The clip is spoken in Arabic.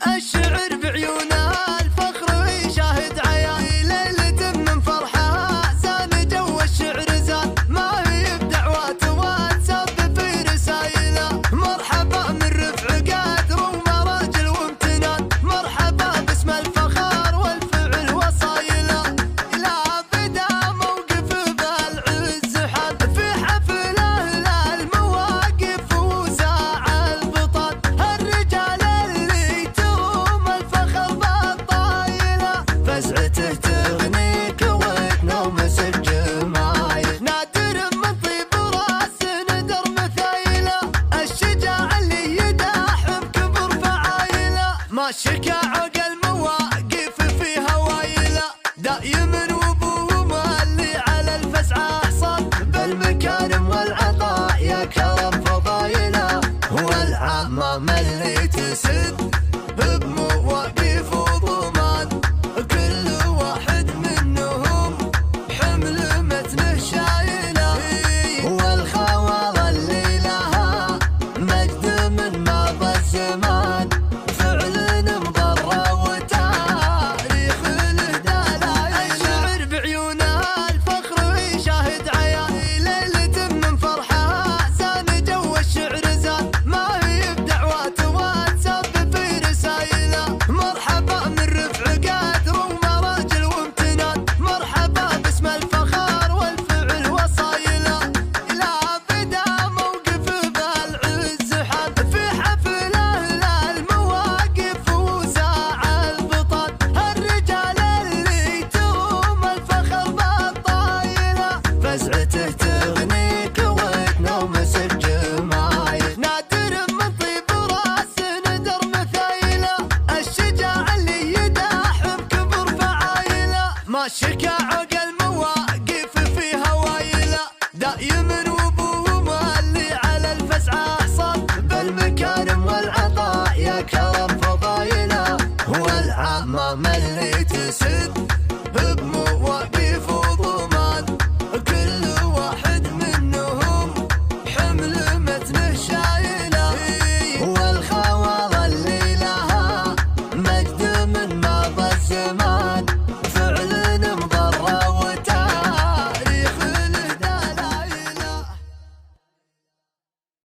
الشعر بعيونه الفخر يشاهد عيان، ليلة من فرحها زان جو الشعر زان، ما هي بدعوات واتساب في رسايله. مرحبا من رفع قدر ومراجل وامتنان، مرحبا باسم الفخر والفعل وصايله. لا بدا موقف بالعز حال في حفله للمواقف وساع البطل، الرجال اللي تروم الفخر بالطايله، فزعته تغنيك وتنومس الجمايل. نادر من طيب راس ندر مثايله، الشجاع اللي يداح بكبر فعايله، ما شكا عقل مواقف في هوايله. دايما وابوه اللي على الفزعه حصل، بالمكارم والعطاء يا كرم فضايله، والعمام اللي تسد